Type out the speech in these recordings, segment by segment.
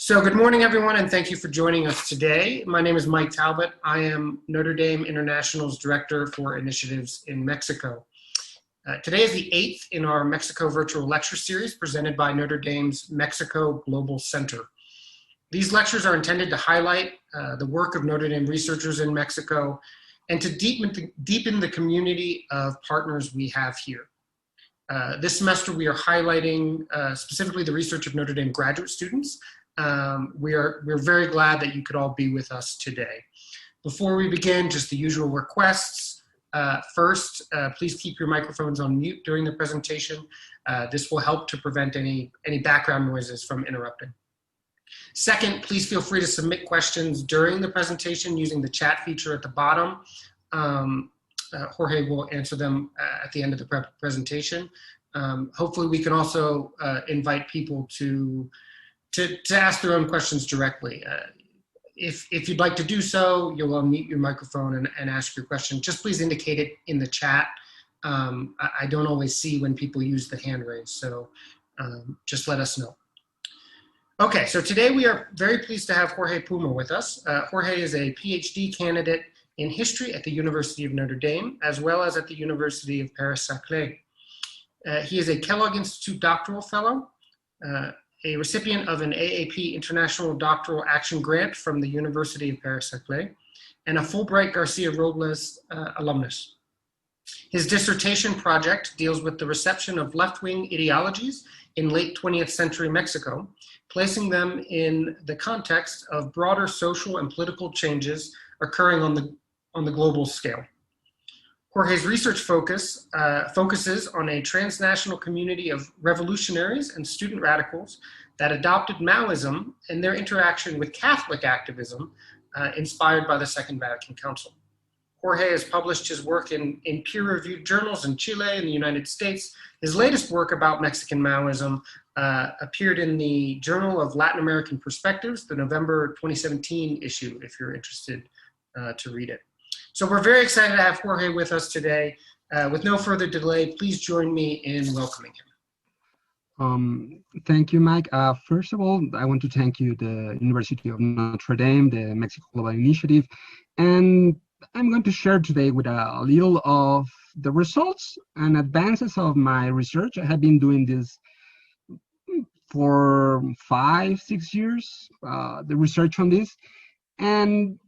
So good morning, everyone, and thank you for joining us today. My name is Mike Talbot. I am Notre Dame International's Director for Initiatives in Mexico. Today is the 8th in our Mexico virtual lecture series presented by Notre Dame's Mexico Global Center. These lectures are intended to highlight the work of Notre Dame researchers in Mexico and to deepen the community of partners we have here. This semester, we are highlighting specifically the research of Notre Dame graduate students. We're very glad that you could all be with us today. Before we begin, just the usual requests. First, please keep your microphones on mute during the presentation. This will help to prevent any background noises from interrupting. Second, please feel free to submit questions during the presentation using the chat feature at the bottom. Jorge will answer them at the end of the presentation. Hopefully we can also invite people to ask their own questions directly. If you'd like to do so, you'll unmute your microphone and ask your question. Just please indicate it in the chat. I don't always see when people use the hand raise, so just let us know. Okay, so today we are very pleased to have Jorge Puma with us. Jorge is a PhD candidate in history at the University of Notre Dame, as well as at the University of Paris-Saclay. He is a Kellogg Institute doctoral fellow, a recipient of an AAP International Doctoral Action Grant from the University of Paris-Saclay, and a Fulbright Garcia Robles alumnus. His dissertation project deals with the reception of left-wing ideologies in late 20th century Mexico, placing them in the context of broader social and political changes occurring on the global scale. Jorge's research focuses on a transnational community of revolutionaries and student radicals that adopted Maoism and their interaction with Catholic activism inspired by the Second Vatican Council. Jorge has published his work in peer-reviewed journals in Chile and the United States. His latest work about Mexican Maoism appeared in the Journal of Latin American Perspectives, the November 2017 issue, if you're interested to read it. So we're very excited to have Jorge with us today. With no further delay, please join me in welcoming him. Thank you, Mike. First of all, I want to thank you, the University of Notre Dame, the Mexico Global Initiative, and I'm going to share today with a little of the results and advances of my research. I have been doing this for 5-6 years, the research on this. And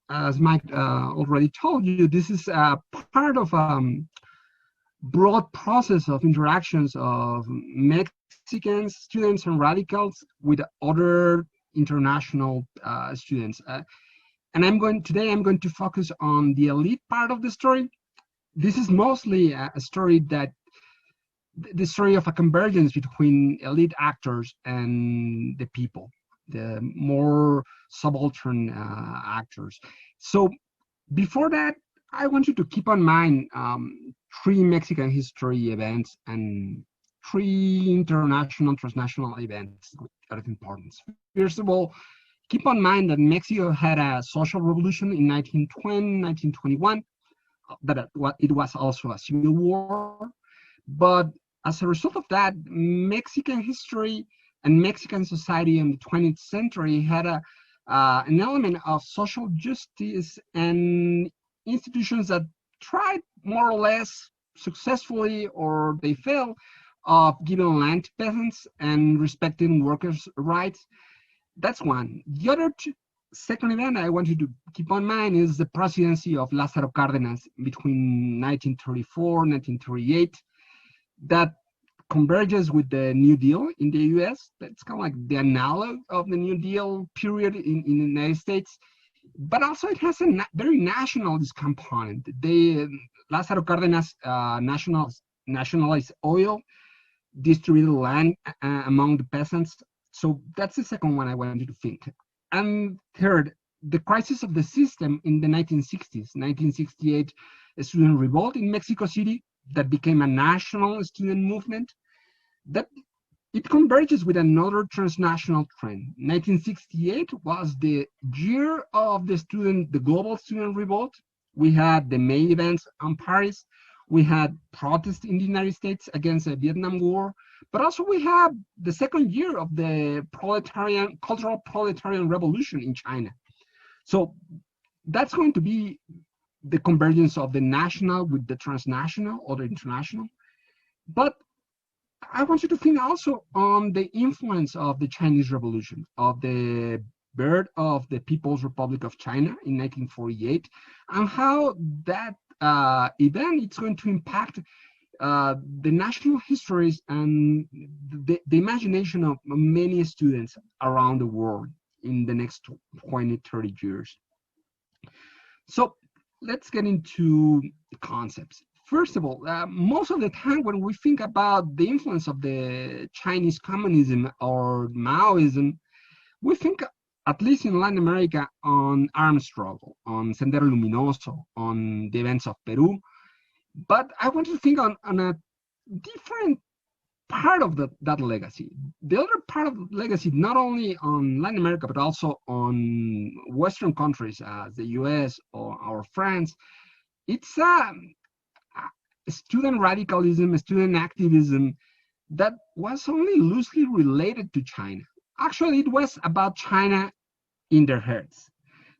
as Mike already told you, this is a part of a broad process of interactions of Mexican students and radicals with other international students. And today I'm going to focus on the elite part of the story. This is mostly a story the story of a convergence between elite actors and the people, the more subaltern actors. So before that, I want you to keep in mind 3 Mexican history events and 3 international, transnational events of importance. First of all, keep in mind that Mexico had a social revolution in 1920, 1921, that it was also a civil war. But as a result of that, Mexican history and Mexican society in the 20th century had an element of social justice and institutions that tried more or less successfully, or they failed, of giving land to peasants and respecting workers' rights. That's one. The other second event I want you to keep in mind is the presidency of Lázaro Cárdenas between 1934 and 1938 that converges with the New Deal in the US. That's kind of like the analog of the New Deal period in the United States. But also it has a very nationalist component. Lázaro Cárdenas nationalized oil, distributed land among the peasants. So that's the second one I want you to think. And third, the crisis of the system in the 1960s, 1968, a student revolt in Mexico City that became a national student movement, that it converges with another transnational trend. 1968 was the year of the global student revolt. We had the May events on Paris. We had protests in the United States against the Vietnam War, but also we have the second year of the cultural proletarian revolution in China. So that's going to be the convergence of the national with the transnational or the international. But I want you to think also on the influence of the Chinese Revolution, of the birth of the People's Republic of China in 1948, and how that event is going to impact the national histories and the imagination of many students around the world in the next 20, 30 years. So let's get into concepts. First of all, most of the time when we think about the influence of the Chinese communism or Maoism, we think, at least in Latin America, on armed struggle, on Sendero Luminoso, on the events of Peru. But I want to think on a different part of that legacy. The other part of the legacy, not only on Latin America, but also on Western countries, the US or France, it's student radicalism, student activism that was only loosely related to China. Actually, it was about China in their heads.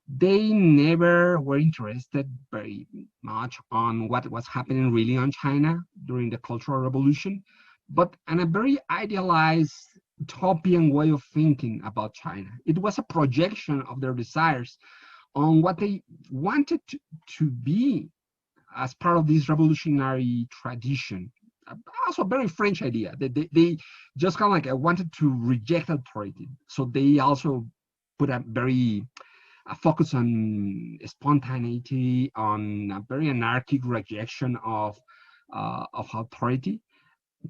They never were interested very much on what was happening really on China during the Cultural Revolution, but in a very idealized utopian way of thinking about China. It was a projection of their desires on what they wanted to be as part of this revolutionary tradition. Also a very French idea. They just kind of like wanted to reject authority. So they also put a very focus on spontaneity, on a very anarchic rejection of authority.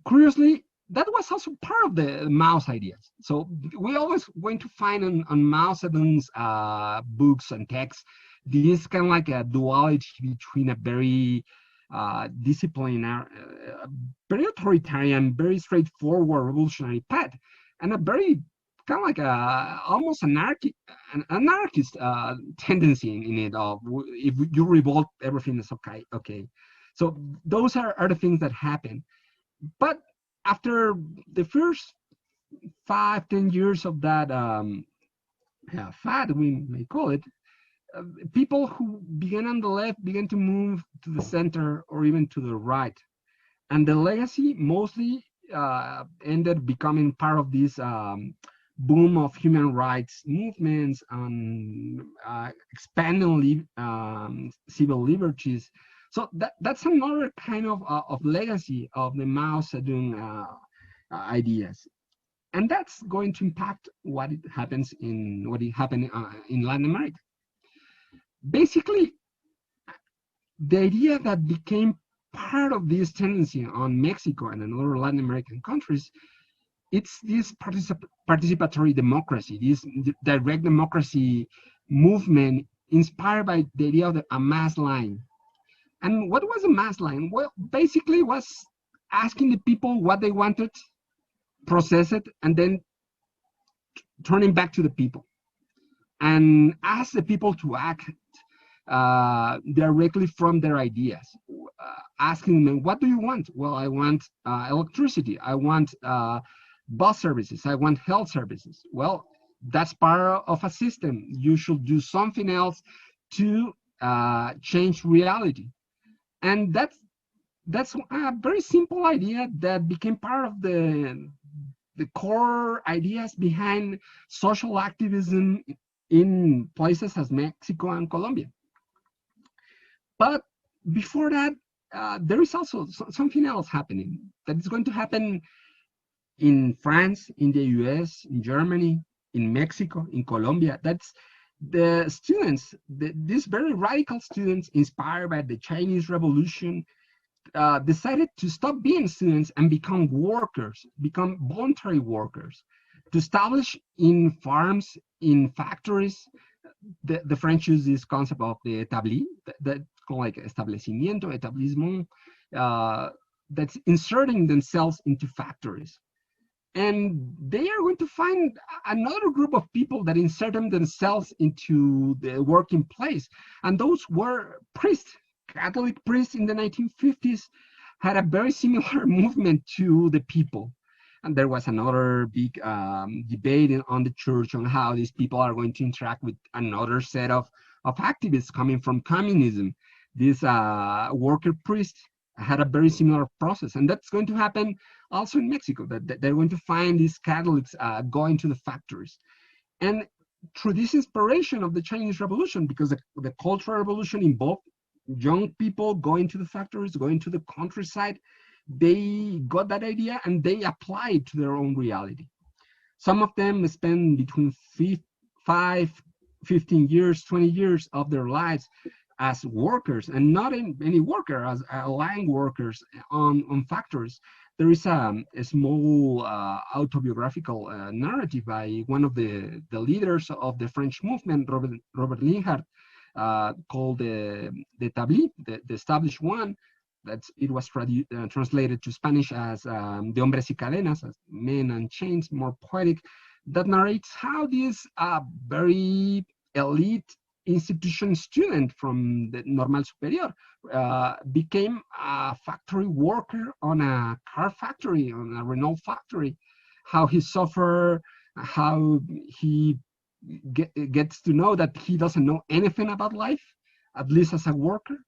Curiously, that was also part of the Mao's ideas. So we always going to find on Mao Zedong's books and texts this kind of like a duality between a very disciplinary, very authoritarian, very straightforward revolutionary path, and a very kind of like a almost anarchist tendency in it. Of if you revolt, everything is okay. Okay, so those are the things that happen. But after the first 5-10 years of that fad, we may call it, people who began on the left began to move to the center or even to the right. And the legacy mostly ended becoming part of this boom of human rights movements and expanding civil liberties. So that's another kind of legacy of the Mao Zedong ideas. And that's going to impact what happened in Latin America. Basically, the idea that became part of this tendency on Mexico and in other Latin American countries, it's this participatory democracy, this direct democracy movement inspired by the idea of a mass line. And what was a mass line? Well, basically was asking the people what they wanted, process it, and then turning back to the people. And ask the people to act directly from their ideas, asking them, what do you want? Well, I want electricity. I want bus services. I want health services. Well, that's part of a system. You should do something else to change reality. And that's a very simple idea that became part of the core ideas behind social activism in places as Mexico and Colombia. But before that, there is also something else happening that is going to happen in France, in the US, in Germany, in Mexico, in Colombia. That's the students, these very radical students inspired by the Chinese Revolution, decided to stop being students and become workers, become voluntary workers, to establish in farms, in factories. The French use this concept of the établi, that's called like establecimiento, établissement, that's inserting themselves into factories. And they are going to find another group of people that insert themselves into the working place. And those were priests, Catholic priests in the 1950s had a very similar movement to the people. And there was another big debate on the church on how these people are going to interact with another set of activists coming from communism. This worker priest had a very similar process. And that's going to happen also in Mexico, that they're going to find these Catholics going to the factories. And through this inspiration of the Chinese Revolution, because the Cultural Revolution involved young people going to the factories, going to the countryside, they got that idea and they applied it to their own reality. Some of them spend between 15 years, 20 years of their lives as workers, and not any worker, as line workers on factories. There is a small autobiographical narrative by one of the leaders of the French movement, Robert Linhart, called the Établi, the established one. It was translated to Spanish as De Hombres y Cadenas, as Men and Chains, more poetic, that narrates how this very elite institution student from the Normal Superior became a factory worker on a car factory, on a Renault factory, how he suffered, how he gets to know that he doesn't know anything about life, at least as a worker,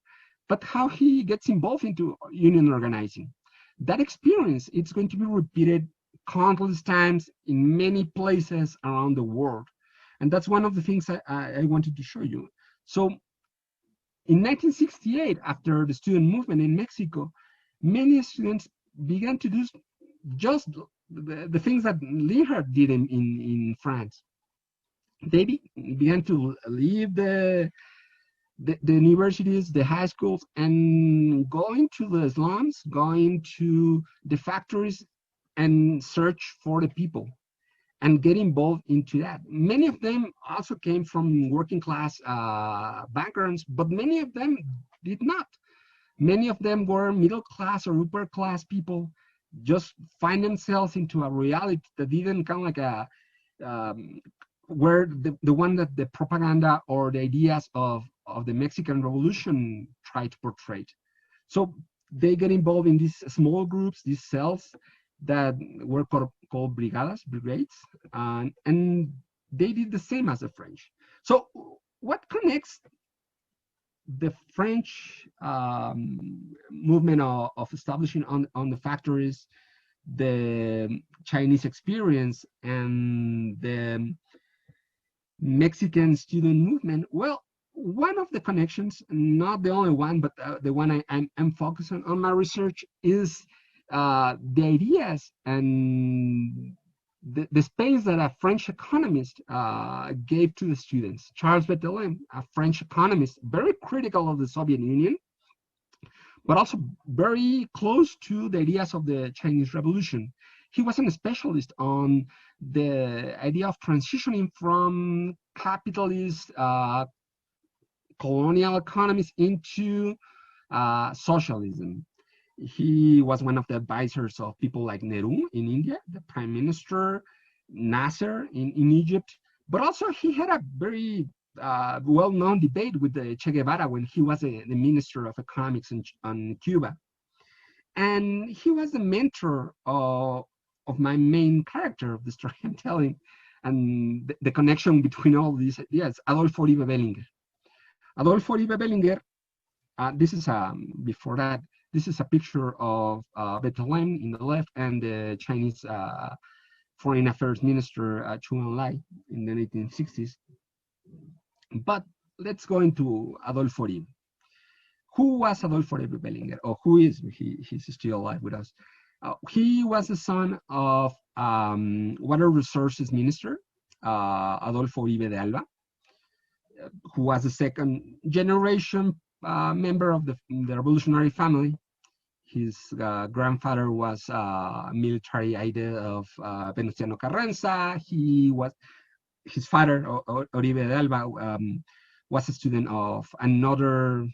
but how he gets involved into union organizing. That experience, it's going to be repeated countless times in many places around the world. And that's one of the things I wanted to show you. So in 1968, after the student movement in Mexico, many students began to do just the things that Linhart did in France. They began to leave the universities, the high schools, and going to the slums, going to the factories and search for the people and get involved into that. Many of them also came from working class backgrounds, but many of them did not. Many of them were middle class or upper class people, just find themselves into a reality that didn't kind of like a, where the one that the propaganda or the ideas of the Mexican Revolution tried to portray. So they get involved in these small groups, these cells that were called brigades, and they did the same as the French. So what connects the French movement of establishing on the factories, the Chinese experience, and the Mexican student movement? Well, one of the connections, not the only one, but the one I'm focusing on my research is the ideas and the space that a French economist gave to the students. Charles Berthelin, a French economist, very critical of the Soviet Union, but also very close to the ideas of the Chinese Revolution. He was a specialist on the idea of transitioning from capitalist colonial economies into socialism. He was one of the advisors of people like Nehru in India, the prime minister, Nasser in Egypt, but also he had a very well-known debate with the Che Guevara when he was the minister of economics on Cuba. And he was the mentor of my main character of the story I'm telling, and the connection between all these ideas, Adolfo Uribe Bellinger. Adolfo Uribe Bellinger, this is before that, this is a picture of Berthelin in the left and the Chinese Foreign Affairs Minister Chu Enlai in the 1960s. But let's go into Adolfo Uribe. Who was Adolfo Uribe Bellinger, or who is he's still alive with us? He was the son of Water Resources Minister Adolfo Uribe de Alba, who was a second generation member of the revolutionary family. His grandfather was military aide of Venustiano Carranza. His father, Uribe de Alba, was a student of another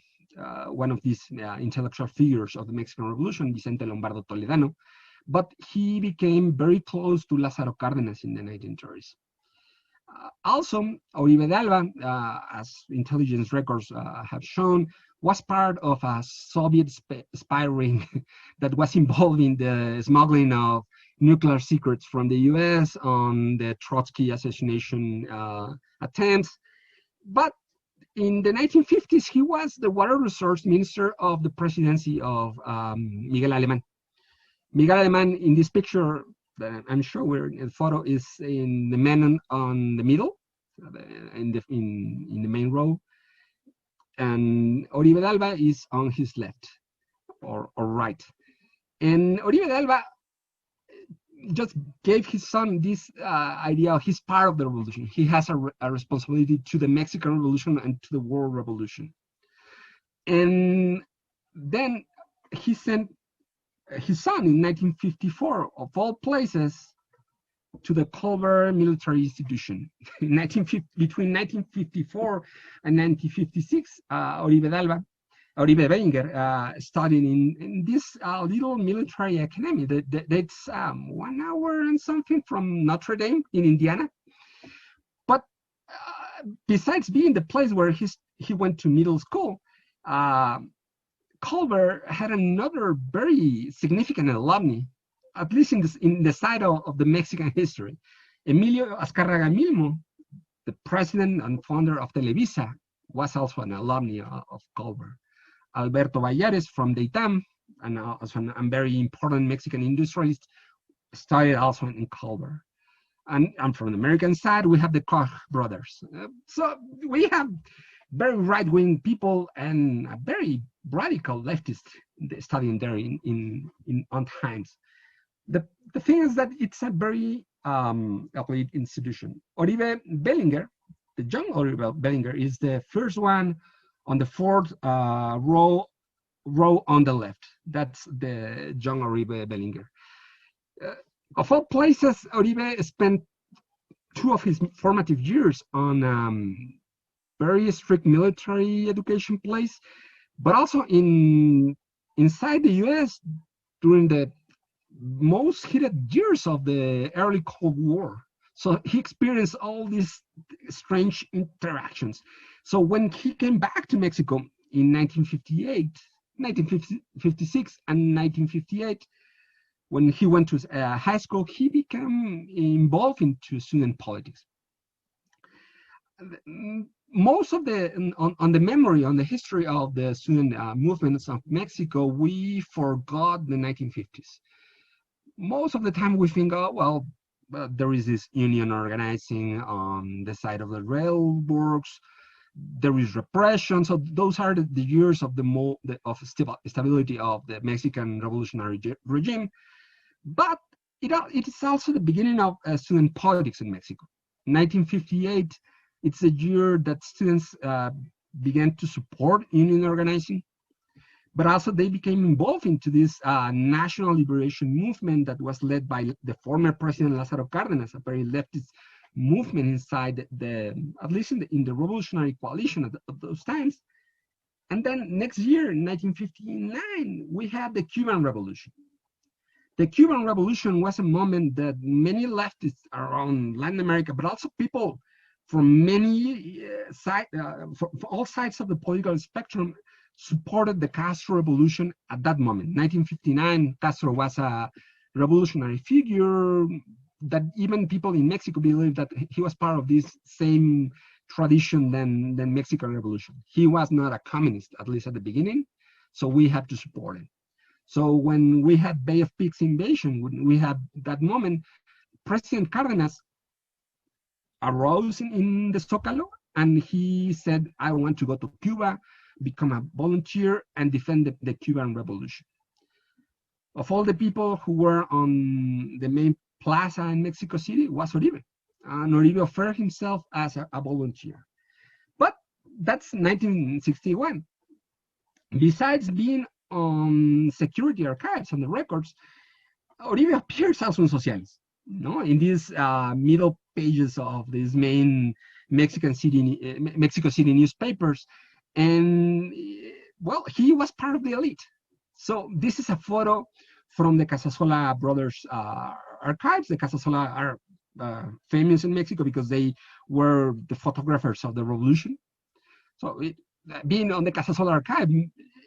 one of these intellectual figures of the Mexican Revolution, Vicente Lombardo Toledano, but he became very close to Lázaro Cárdenas in the 1930s. Also, Uribe de Alba, as intelligence records have shown, was part of a Soviet spy ring that was involved in the smuggling of nuclear secrets from the US on the Trotsky assassination attempts. But in the 1950s, he was the water resource minister of the presidency of Miguel Alemán. Miguel Alemán, in this picture that I'm showing, the photo is in the man on the middle, in the main row, and Oribe Dalba is on his left or right. And Oribe Dalba just gave his son this idea of he's part of the revolution. He has a responsibility to the Mexican Revolution and to the world revolution. And then he sent his son in 1954, of all places, to the Culver Military Institution. Between 1954 and 1956, Oribe Bellinger studied in this little military academy that's 1 hour and something from Notre Dame in Indiana. But besides being the place where he went to middle school, Culver had another very significant alumni, at least in the side of the Mexican history. Emilio Azcárraga Milmo, the president and founder of Televisa, was also an alumni of Culver. Alberto Vallares from the ITAM, and also a very important Mexican industrialist, studied also in Culver. And from the American side, we have the Koch brothers. So we have very right-wing people and a very radical leftists studying there on times. The thing is that it's a very elite institution. Oribe Bellinger, the young Oribe Bellinger, is the first one on the fourth row on the left. That's the young Oribe Bellinger. Of all places, Oribe spent 2 of his formative years on very strict military education place, but also inside the US during the most heated years of the early Cold War. So he experienced all these strange interactions. So when he came back to Mexico in 1958, 1956 and 1958, when he went to high school, he became involved into student politics. Most of on the memory, on the history of the student movements of Mexico, we forgot the 1950s. Most of the time we think, oh, well, there is this union organizing on the side of the rail works, there is repression. So those are the years of stability of the Mexican revolutionary regime. But it is also the beginning of student politics in Mexico. 1958, it's a year that students began to support union organizing, but also they became involved into this national liberation movement that was led by the former president Lázaro Cárdenas, a very leftist movement inside at least in the revolutionary coalition of those times. And then next year, in 1959, we had the Cuban Revolution. The Cuban Revolution was a moment that many leftists around Latin America, but also people from many from all sides of the political spectrum, supported the Castro revolution at that moment. 1959, Castro was a revolutionary figure that even people in Mexico believed that he was part of this same tradition than Mexican Revolution. He was not a communist, at least at the beginning, so we had to support him. So when we had Bay of Pigs invasion, when we had that moment, President Cárdenas arose in the Zócalo and he said, I want to go to Cuba, become a volunteer and defend the Cuban Revolution. Of all the people who were on the main plaza in Mexico City was Oribe. And Oribe offered himself as a volunteer. But that's 1961. Besides being on security archives, on the records, Oribe appears also in Sociales, in these middle pages of these main Mexico City newspapers. And well, he was part of the elite. So this is a photo from the Casasola brothers archives. The Casasola are famous in Mexico because they were the photographers of the revolution. So being on the Casasola archive,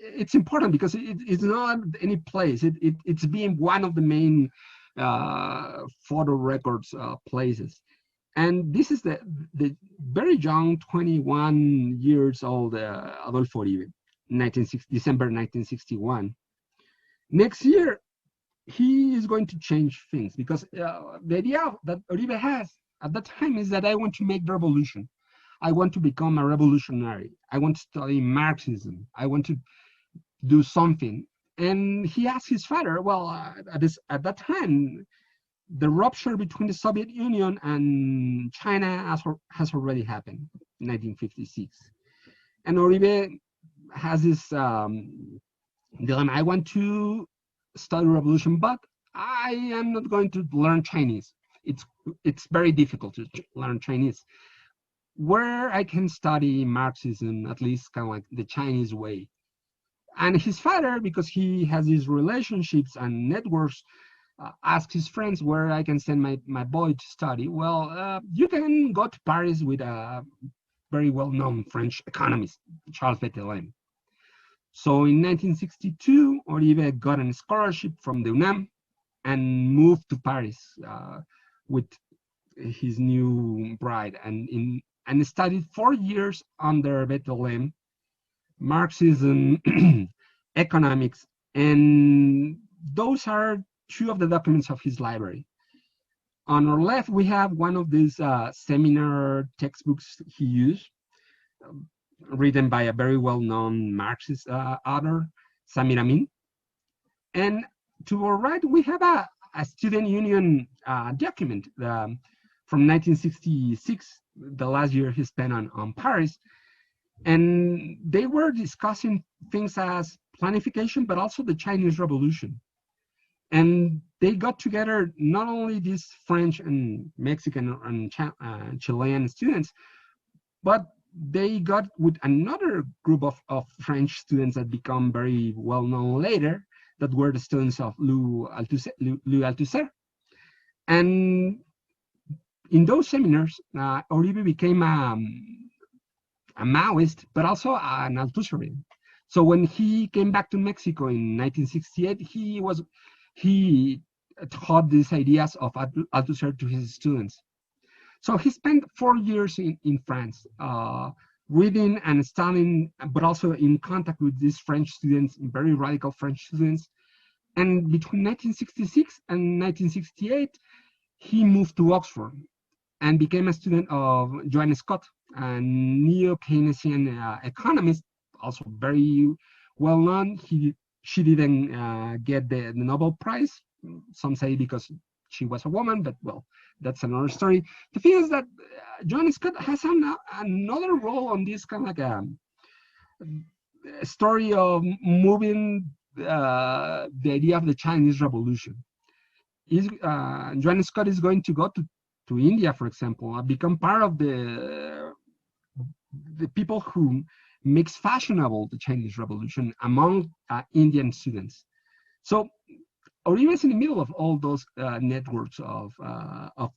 it's important because it's not any place. It's being one of the main photo records places. And this is the very young, 21 years old Adolfo Uribe, December 1961. Next year, he is going to change things because the idea that Uribe has at that time is that I want to make the revolution. I want to become a revolutionary. I want to study Marxism. I want to do something. And he asked his father, well, at that time, the rupture between the Soviet Union and China has already happened in 1956. And Uribe has this dilemma. I want to study revolution, but I am not going to learn Chinese. It's very difficult to learn Chinese. Where I can study Marxism, at least kind of like the Chinese way. And his father, because he has these relationships and networks, asked his friends where I can send my boy to study. Well, you can go to Paris with a very well-known French economist, Charles Bettelheim. So in 1962, Uribe got a scholarship from the UNAM and moved to Paris with his new bride, and studied 4 years under Bettelheim, Marxism, economics, and those are two of the documents of his library. On our left, we have one of these seminar textbooks he used, written by a very well-known Marxist author, Samir Amin. And to our right, we have a student union document from 1966, the last year he spent on Paris. And they were discussing things as planification, but also the Chinese Revolution. And they got together not only these French and Mexican and Chilean students, but they got with another group of French students that become very well known later, that were the students of Louis Althusser. And in those seminars, Uribe became a Maoist, but also an Althuserian. So when he came back to Mexico in 1968, he taught these ideas of Althusser to his students. So he spent 4 years in France, reading and studying, but also in contact with these French students, very radical French students. And between 1966 and 1968, he moved to Oxford and became a student of Joanne Scott, a neo-Keynesian economist, also very well known. She didn't get the Nobel Prize. Some say because she was a woman, but well, that's another story. The thing is that Joanne Scott has another role on this kind of like a story of moving the idea of the Chinese Revolution. Joanne Scott is going to go to India, for example, become part of the people who makes fashionable the Chinese Revolution among Indian students. So Uribe is in the middle of all those networks of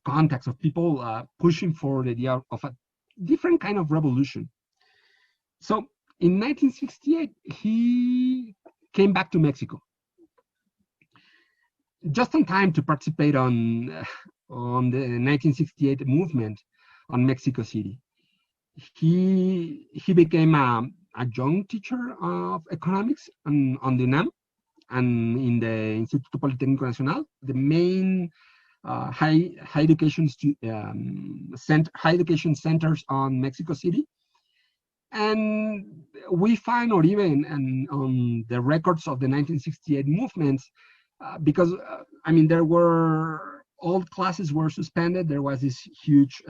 contacts of people pushing for the idea of a different kind of revolution. So in 1968, he came back to Mexico, just in time to participate on the 1968 movement on Mexico City. He became a young teacher of economics on the UNAM and in the Instituto Politécnico Nacional, the main high education centers on Mexico City. And we find Uribe on the records of the 1968 movements because, I mean, there were, all classes were suspended. There was this huge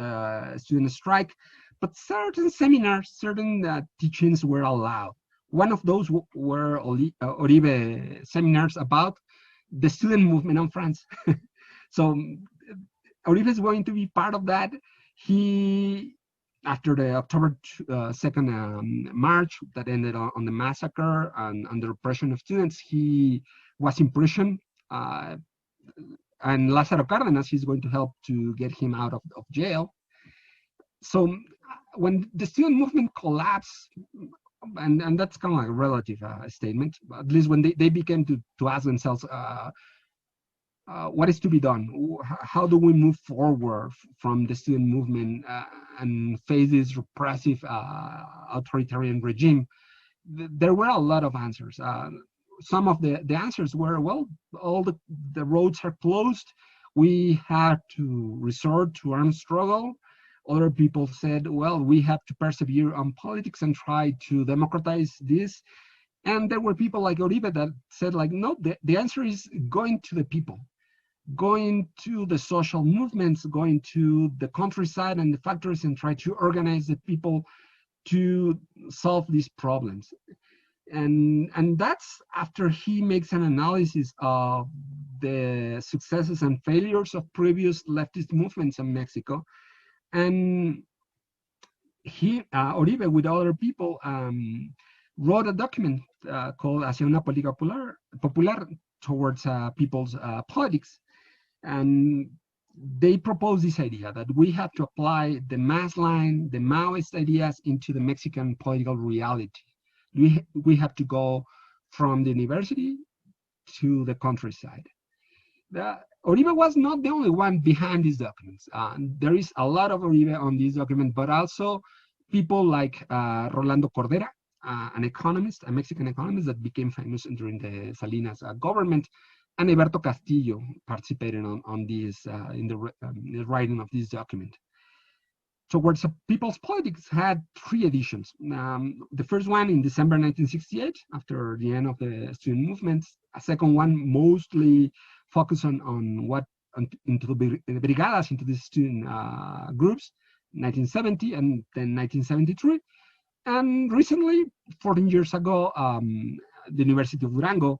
student strike, but certain seminars, certain teachings were allowed. One of those were Uribe seminars about the student movement in France. So Uribe is going to be part of that. He, after the October 2nd march that ended on the massacre and the repression of students, he was in prison. And Lázaro Cárdenas is going to help to get him out of jail. So when the student movement collapsed, and that's kind of like a relative statement, at least when they began to ask themselves, what is to be done? How do we move forward from the student movement and face this repressive authoritarian regime? There were a lot of answers. Some of the answers were, well, all the roads are closed. We had to resort to armed struggle. Other people said, well, we have to persevere on politics and try to democratize this. And there were people like Uribe that said, like, no, the answer is going to the people, going to the social movements, going to the countryside and the factories and try to organize the people to solve these problems. And that's after he makes an analysis of the successes and failures of previous leftist movements in Mexico. And he, Uribe, with other people, wrote a document called Hacia una política popular towards people's politics. And they propose this idea that we have to apply the mass line, the Maoist ideas into the Mexican political reality. We have to go from the university to the countryside. Uribe was not the only one behind these documents. There is a lot of Uribe on this document, but also people like Rolando Cordera, an economist, a Mexican economist that became famous during the Salinas government, and Alberto Castillo participated on this in the writing of this document. Towards People's Politics had 3 editions. The first one in December 1968, after the end of the student movements. A second one mostly focused on what into the brigadas, into the student groups, 1970 and then 1973. And recently, 14 years ago, the University of Durango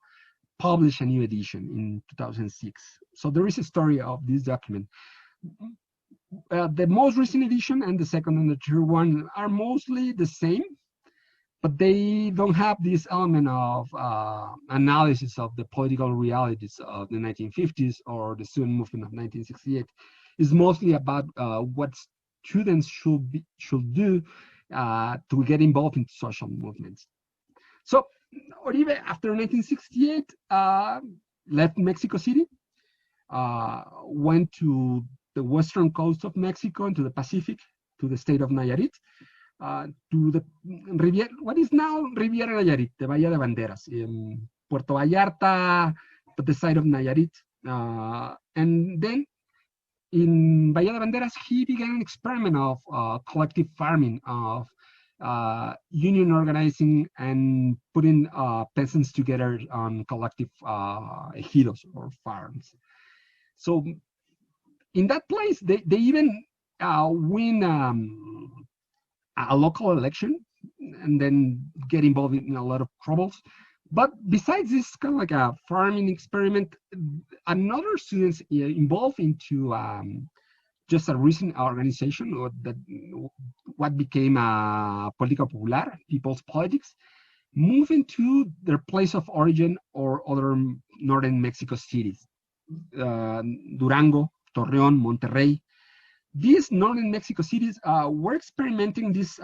published a new edition in 2006. So there is a story of this document. The most recent edition and the second and the third one are mostly the same, but they don't have this element of analysis of the political realities of the 1950s or the student movement of 1968. It's mostly about what students should do to get involved in social movements. So Uribe, after 1968, left Mexico City, went to the western coast of Mexico and to the Pacific, to the state of Nayarit, to the Riviera, what is now Riviera Nayarit, the Bahía de Banderas, in Puerto Vallarta, but the side of Nayarit. And then in Bahía de Banderas, he began an experiment of collective farming, of union organizing and putting peasants together on collective ejidos or farms. So in that place, they even win a local election and then get involved in a lot of troubles. But besides this kind of like a farming experiment, another students involved into just a recent organization that what became Política Popular, People's Politics, move into their place of origin or other northern Mexico cities, Durango, Torreón, Monterrey. These northern Mexico cities were experimenting these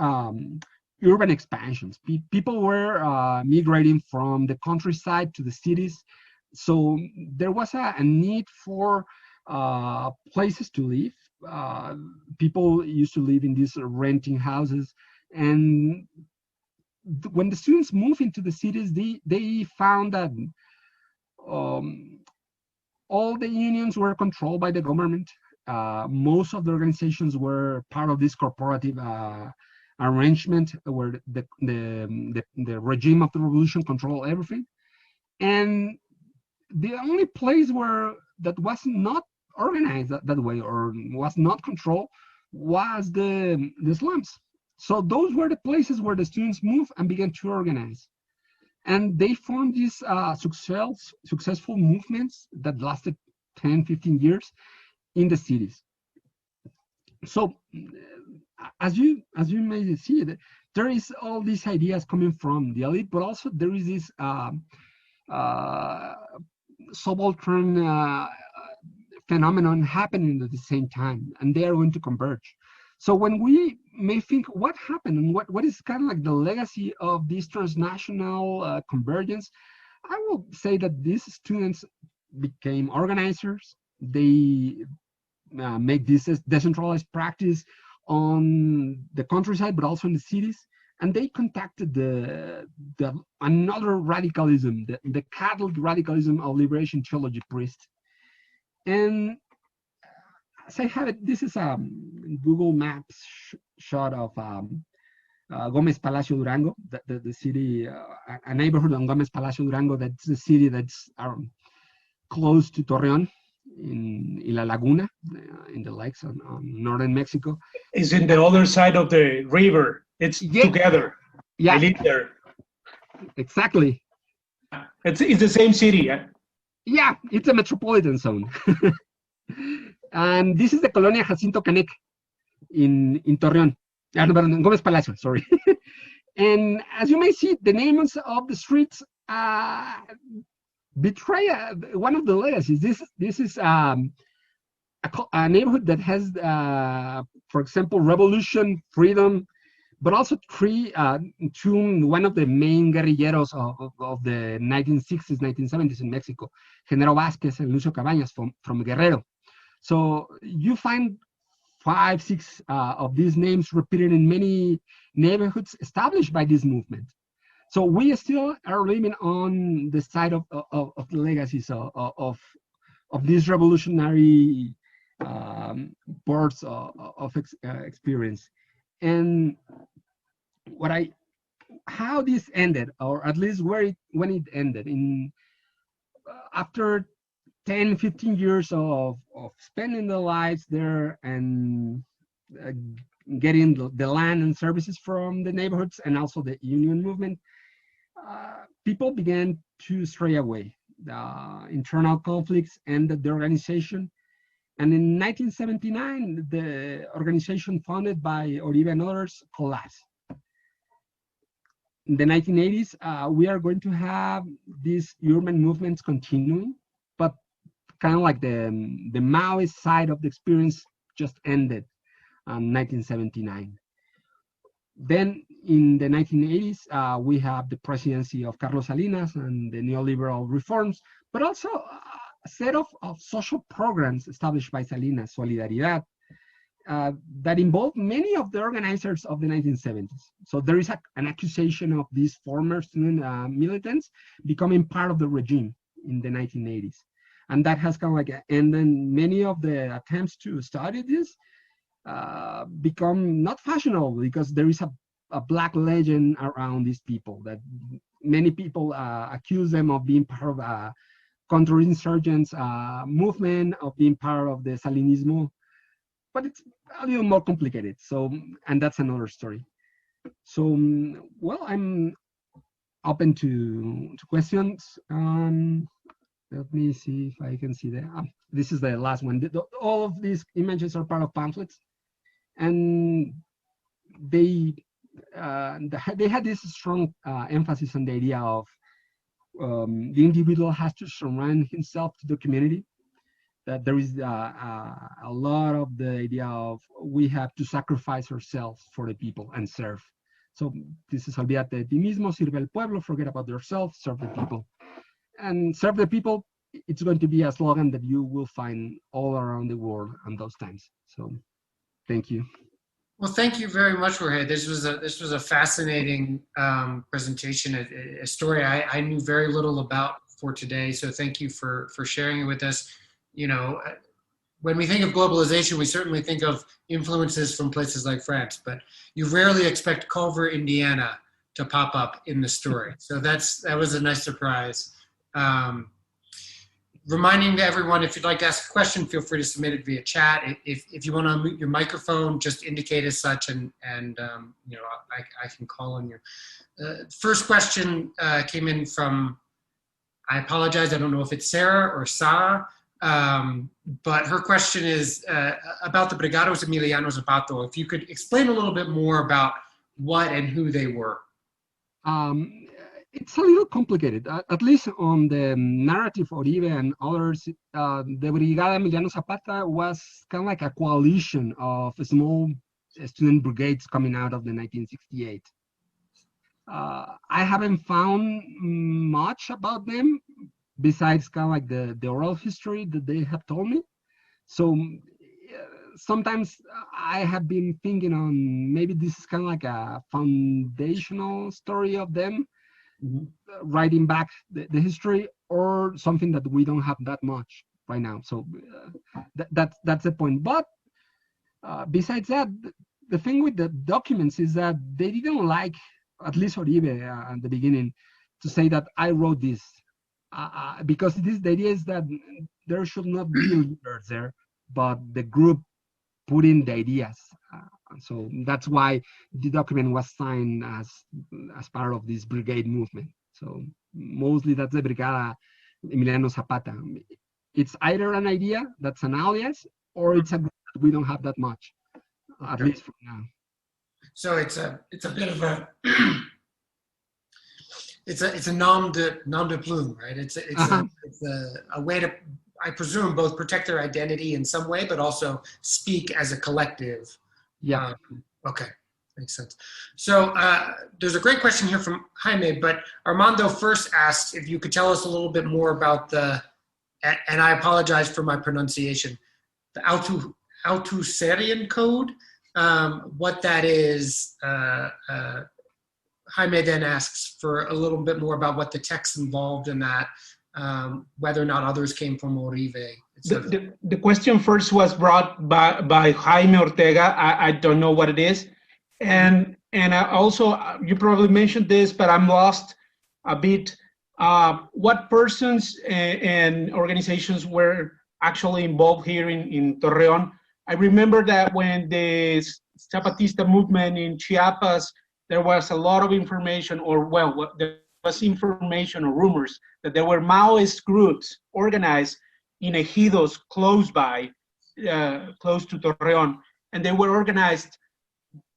urban expansions. People were migrating from the countryside to the cities. So there was a need for places to live. People used to live in these renting houses. And when the students moved into the cities, they found that all the unions were controlled by the government. Most of the organizations were part of this corporative arrangement where the regime of the revolution controlled everything. And the only place where that was not organized that way or was not controlled was the slums. So those were the places where the students moved and began to organize. And they formed these successful movements that lasted 10, 15 years in the cities. So as you may see, there is all these ideas coming from the elite, but also there is this subaltern phenomenon happening at the same time, and they are going to converge. So when we may think what happened and what is kind of like the legacy of this transnational convergence, I will say that these students became organizers. They make this decentralized practice on the countryside, but also in the cities. And they contacted the another radicalism, the Catholic radicalism of liberation theology priest. And as I have it, this is a Google Maps shot of Gomez Palacio Durango, the city, a neighborhood on Gomez Palacio Durango. That's the city that's close to Torreon in La Laguna, in the lakes on northern Mexico. It's in the other side of the river. It's together. Yeah. I live there. Exactly. It's the same city. Yeah, it's a metropolitan zone. And this is the Colonia Jacinto Canec in Torreon. Gomez Palacio, sorry. And as you may see, the names of the streets betray one of the legacies. This is a neighborhood that has, for example, revolution, freedom, but also one of the main guerrilleros of the 1960s, 1970s in Mexico, Genaro Vázquez and Lucio Cabañas from Guerrero. So you find 5, 6 of these names repeated in many neighborhoods established by this movement. So we still are living on the side of the legacies of these revolutionary births of experience. And how this ended, or at least when it ended, after 10, 15 years of spending their lives there and getting the land and services from the neighborhoods and also the union movement, people began to stray away. Internal conflicts ended the organization. And in 1979, the organization founded by Oribe and others collapsed. In the 1980s, we are going to have these urban movements continuing, but kind of like the Maoist side of the experience just ended in 1979. Then in the 1980s, we have the presidency of Carlos Salinas and the neoliberal reforms, but also a set of social programs established by Salinas, Solidaridad, that involved many of the organizers of the 1970s. So there is an accusation of these former student militants becoming part of the regime in the 1980s. And that has kind of like, and then many of the attempts to study this become not fashionable because there is a black legend around these people that many people accuse them of being part of a counterinsurgents movement, of being part of the Salinismo, but it's a little more complicated. So, and that's another story. So, well, I'm open to questions. Let me see if I can see that. This is the last one. All of these images are part of pamphlets, and they had this strong emphasis on the idea of the individual has to surround himself to the community. That there is a lot of the idea of we have to sacrifice ourselves for the people and serve. So this is olvídate de ti mismo, sirve al pueblo, forget about yourself, serve the people. And serve the people, it's going to be a slogan that you will find all around the world on those times. So thank you. Well, thank you very much, Jorge. This was a fascinating presentation, a story I knew very little about for today. So thank you for sharing it with us. You know, when we think of globalization, we certainly think of influences from places like France, but you rarely expect Culver, Indiana to pop up in the story. So that was a nice surprise. Reminding everyone, if you'd like to ask a question, feel free to submit it via chat. If you want to unmute your microphone, just indicate as such, and you know, I can call on you. First question came in from, I apologize, I don't know if it's Sarah or Sarah, but her question is about the Brigados Emiliano Zapata. If you could explain a little bit more about what and who they were. It's a little complicated, at least on the narrative of Oribe and others. The Brigada Emiliano Zapata was kind of like a coalition of small student brigades coming out of the 1968. I haven't found much about them besides kind of like the oral history that they have told me. So sometimes I have been thinking on maybe this is kind of like a foundational story of them, writing back the history, or something that we don't have that much right now. So that's the point. But besides that, the thing with the documents is that they didn't like, at least Oribe at the beginning, to say that I wrote this, because the idea is that there should not be leaders there, but the group put in the ideas. So that's why the document was signed as part of this brigade movement. So mostly that's the Brigada Emiliano Zapata. It's either an idea that's an alias, or it's a group that we don't have that much, at least for now. So it's a bit of a it's a nom de plume, right? It's a way to, I presume, both protect their identity in some way, but also speak as a collective. Yeah. Okay, makes sense. So there's a great question here from Jaime, but Armando first asked if you could tell us a little bit more about the, and I apologize for my pronunciation, the Althusserian Code, what that is. Jaime then asks for a little bit more about what the text involved in that, whether or not others came from Oribe. The question first was brought by Jaime Ortega. I don't know what it is. And also, you probably mentioned this, but I'm lost a bit. What persons and organizations were actually involved here in Torreon? I remember that when the Zapatista movement in Chiapas, there was a lot of information, or there was information or rumors that there were Maoist groups organized in ejidos close by, close to Torreon, and they were organized,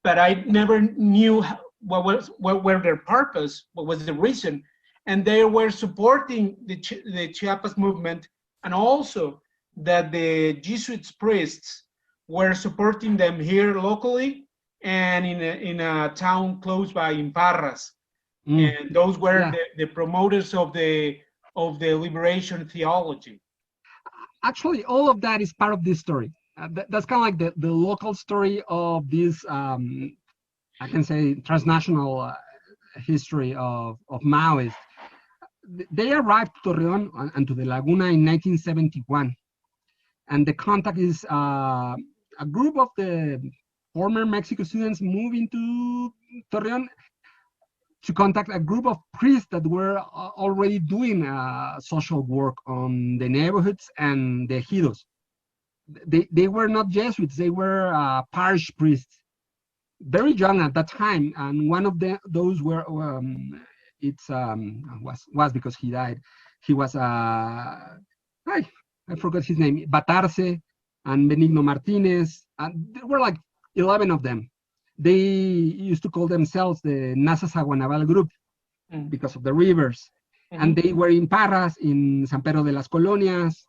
but I never knew what were their purpose, what was the reason, and they were supporting the Chiapas movement, and also that the Jesuit priests were supporting them here locally and in a town close by in Parras. And those were the promoters of the liberation theology. Actually, all of that is part of this story. That's kind of like the local story of this, I can say, transnational history of Maoists. They arrived to Torreon and to the Laguna in 1971. And the contact is a group of the former Mexico students moving to Torreon to contact a group of priests that were already doing social work on the neighborhoods and the ejidos. They were not Jesuits, they were parish priests, very young at that time, and one of those were was because he died. He was I forgot his name, Batarse and Benigno Martinez, and there were like 11 of them. They used to call themselves the Nasa-Saguanaval group because of the rivers. And they were in Parras, in San Pedro de las Colonias,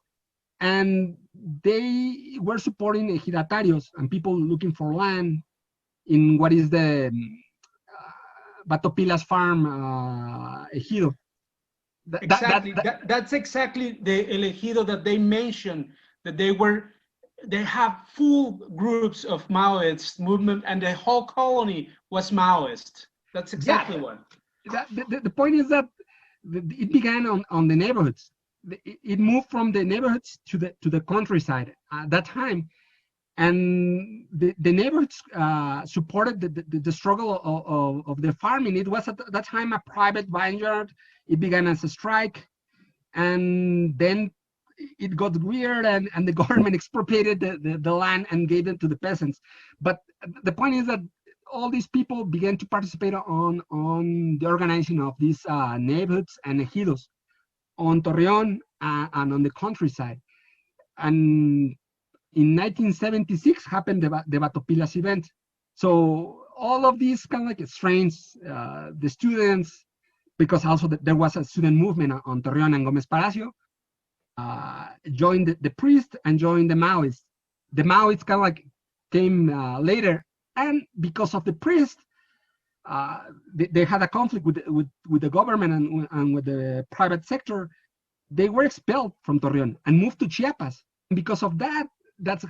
and they were supporting ejidatarios and people looking for land in what is the Batopilas farm ejido. That's exactly the ejido that they mentioned, that they have full groups of Maoist movement, and the whole colony was Maoist. That's exactly what. The point is that it began on the neighborhoods. It moved from the neighborhoods to the countryside at that time, and the neighborhoods supported the struggle of the farming. It was at that time a private vineyard. It began as a strike, and then it got weird, and the government expropriated the land and gave it to the peasants. But the point is that all these people began to participate on the organizing of these neighborhoods and ejidos on Torreon and on the countryside. And in 1976 happened the Batopilas event. So all of these kind of like strains, the students, because also there was a student movement on Torreon and Gomez Palacio, joined the priest and joined the Maoists. The Maoists kind of like came later, And because of the priest, they had a conflict with the government and with the private sector. They were expelled from Torreon and moved to Chiapas. And because of that, that's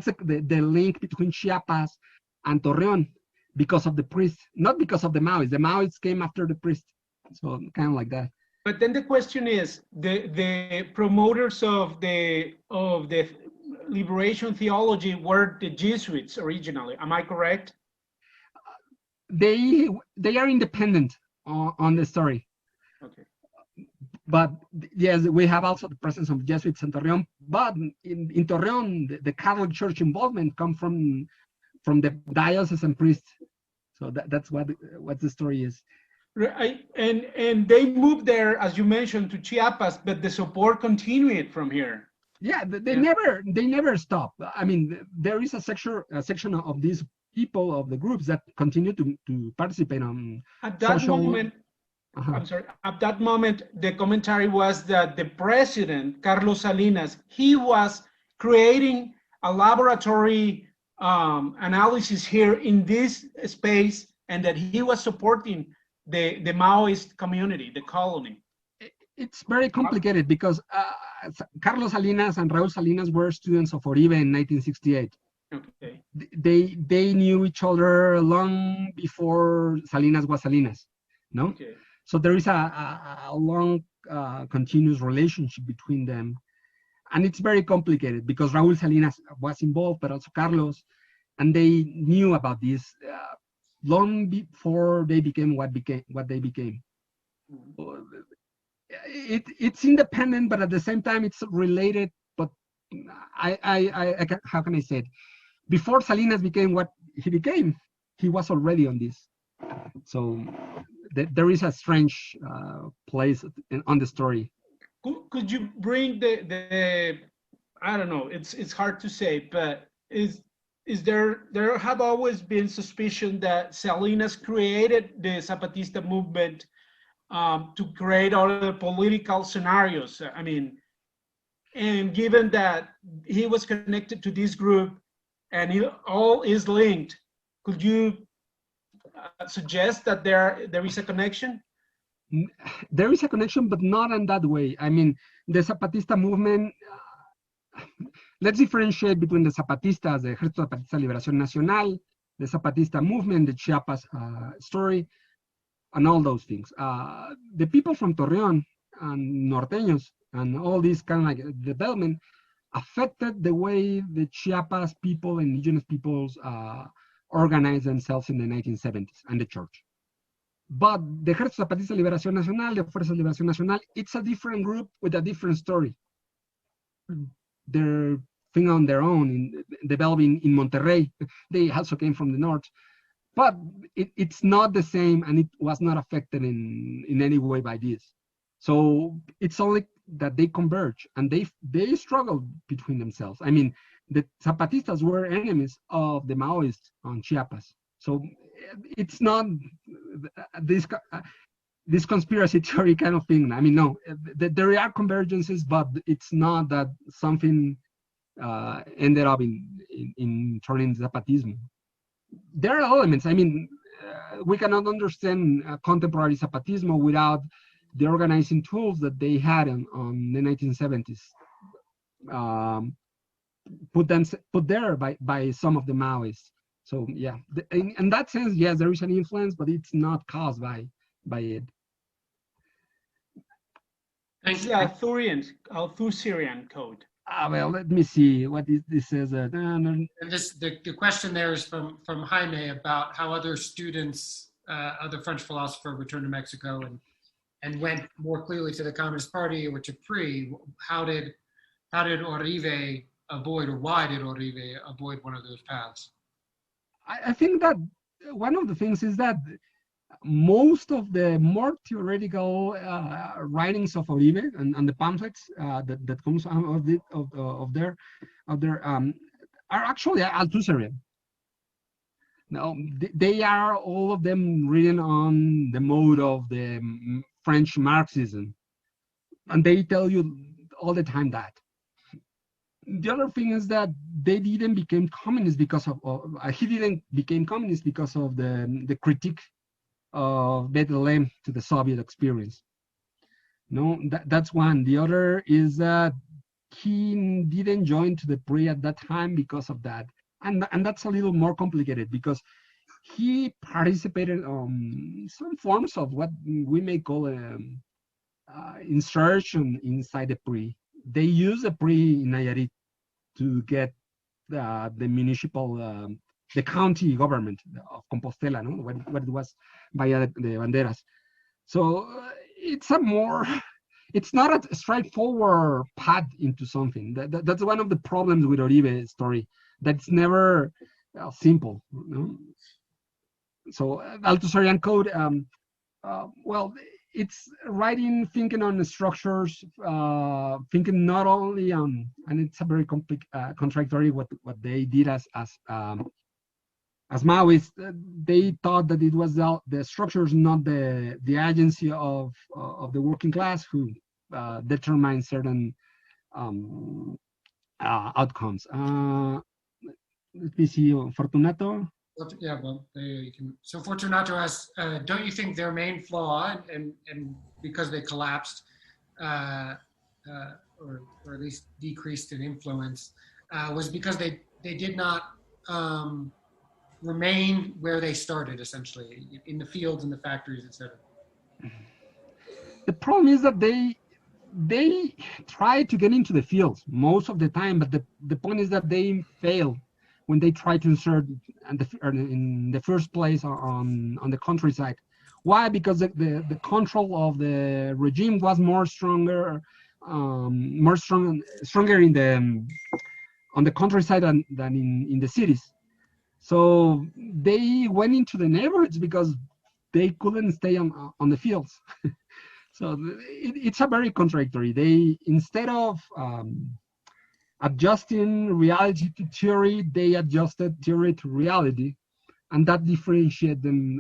the link between Chiapas and Torreon, because of the priest, not because of the Maoists. The Maoists came after the priest, so kind of like that. But then the question is, the promoters of the liberation theology were the Jesuits originally. Am I correct? They are independent on the story. Okay. But yes, we have also the presence of Jesuits in Torreon. But in Torreon, the Catholic Church involvement comes from the diocesan priests. So that's what the story is. Right. And they moved there, as you mentioned, to Chiapas, but the support continued from here. Yeah, they never stop. I mean, there is a section of these people, of the groups, that continue to participate on At that social moment, I'm sorry, at that moment, the commentary was that the president, Carlos Salinas, he was creating a laboratory analysis here in this space, and that he was supporting the Maoist community, the colony. It's very complicated because Carlos Salinas and Raúl Salinas were students of Oribe in 1968. Okay. They knew each other long before Salinas was Salinas, no? Okay. So there is a long continuous relationship between them. And it's very complicated because Raúl Salinas was involved, but also Carlos, and they knew about this long before they became what they became. It's independent, but at the same time it's related. But how can I say it? Before Salinas became what he became, he was already on this. So there is a strange place on the story. Could you bring the I don't know, it's hard to say, but is there have always been suspicion that Salinas created the Zapatista movement to create other political scenarios? I mean, and given that he was connected to this group and it all is linked, could you suggest that there is a connection? There is a connection, but not in that way. I mean, the Zapatista movement, let's differentiate between the Zapatistas, the Ejército Zapatista Liberación Nacional, the Zapatista movement, the Chiapas story, and all those things. The people from Torreón and Norteños and all this kind of like development affected the way the Chiapas people, indigenous peoples, organized themselves in the 1970s and the church. But the Ejército Zapatista Liberación Nacional, the Fuerzas de Liberación Nacional, it's a different group with a different story. They're thing on their own, developing in Monterrey. They also came from the north. But it's not the same, and it was not affected in any way by this. So it's only that they converge, and they struggle between themselves. I mean, the Zapatistas were enemies of the Maoists on Chiapas. So it's not this conspiracy theory kind of thing. I mean, no, there are convergences, but it's not that something ended up in turning Zapatismo. There are elements. I mean, we cannot understand contemporary Zapatismo without the organizing tools that they had on the 1970s. Put there by some of the Maoists. So yeah, in that sense, yes, there is an influence, but it's not caused by it. It's the Althusserian code. Well, let me see what this says. And the question there is from Jaime about how other students, other French philosophers returned to Mexico and went more clearly to the Communist Party or to PRI. How did Oribe avoid, or why did Oribe avoid one of those paths? I think that one of the things is that most of the more theoretical writings of Oribe and the pamphlets that comes out of there are actually Althusserian. Now they are all of them written on the mode of the French Marxism, and they tell you all the time that. the other thing is that they didn't become communist because of he didn't become communist because of the critique of BLM to the Soviet experience. No, that's one. The other is that he didn't join to the PRI at that time because of that, and that's a little more complicated because he participated on some forms of what we may call insertion inside the PRI. They use the PRI in Nayarit to get the municipal, the county government of Compostela, no? What it was via the banderas. So it's not a straightforward path into something. That's one of the problems with Oribe's story. That's never simple. No? So Althusserian code, well, it's writing, thinking on the structures, thinking not only on, and it's a very contradictory what they did as Maoists. They thought that it was the structures, not the agency of the working class who determine certain outcomes. Let me see, Fortunato. Yeah, well, you can. So Fortunato asks, don't you think their main flaw, and because they collapsed, or at least decreased in influence, was because they did not remain where they started, essentially, in the fields and the factories, etc. The problem is that they try to get into the fields most of the time, but the point is that they fail when they try to insert in the first place on the countryside. Why? Because the control of the regime was stronger in on the countryside than in the cities. So they went into the neighborhoods because they couldn't stay on the fields. So it's a very contradictory. They, instead of adjusting reality to theory, they adjusted theory to reality, and that differentiated them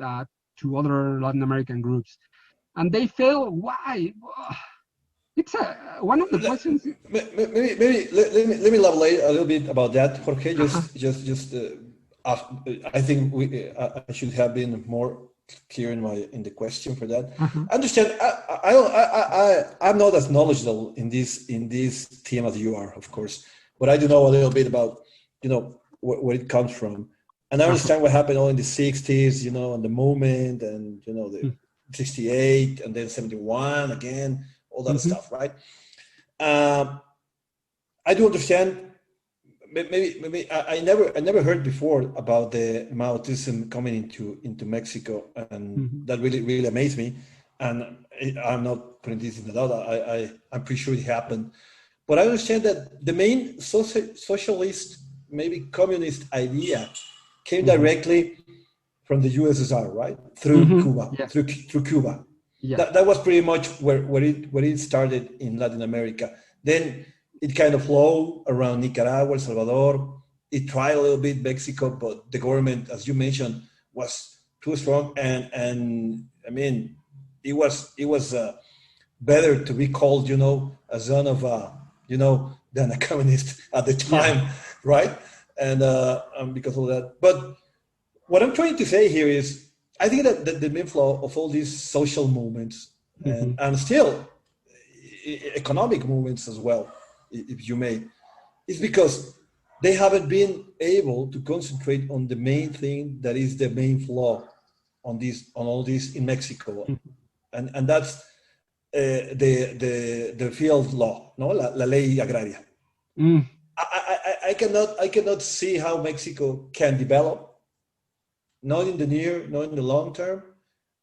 to other Latin American groups. And they fail. Why? It's one of the questions. Maybe let me elaborate a little bit about that, Jorge. I think I should have been more clear in the question for that. I understand. I'm not as knowledgeable in this theme as you are, of course, but I do know a little bit about where it comes from, and I understand what happened all in the 60s, and the movement, and the 68 and then 71 again, all that stuff, right? I do understand. Maybe I never heard before about the Maoism coming into Mexico, and that really amazed me. And I'm not putting this in the doubt. I'm pretty sure it happened, but I understand that the main socialist, maybe communist idea came directly from the USSR, right? Through Cuba, yes. through Cuba. Yeah. That was pretty much where it started in Latin America. Then it kind of flowed around Nicaragua, El Salvador. It tried a little bit Mexico, but the government, as you mentioned, was too strong. And I mean, it was better to be called, a son of than a communist at the time, right? And because of that. But what I'm trying to say here is, I think that the main flaw of all these social movements and still economic movements as well, if you may, is because they haven't been able to concentrate on the main thing that is the main flaw on all this in Mexico, and that's the field law, no, la ley agraria. I cannot see how Mexico can develop, not in the near, not in the long term.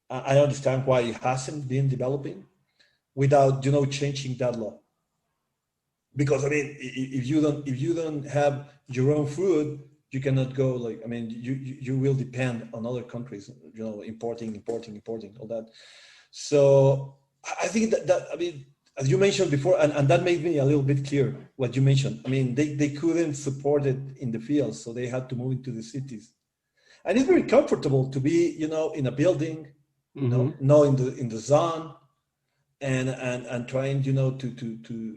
I understand why it hasn't been developing without changing that law. Because I mean, if you don't have your own food, you cannot go you will depend on other countries, importing all that. So I think that I mean, as you mentioned before, and that made me a little bit clear what you mentioned. I mean, they couldn't support it in the fields, so they had to move into the cities. And it's very comfortable to be, in a building, not in the zone. And trying to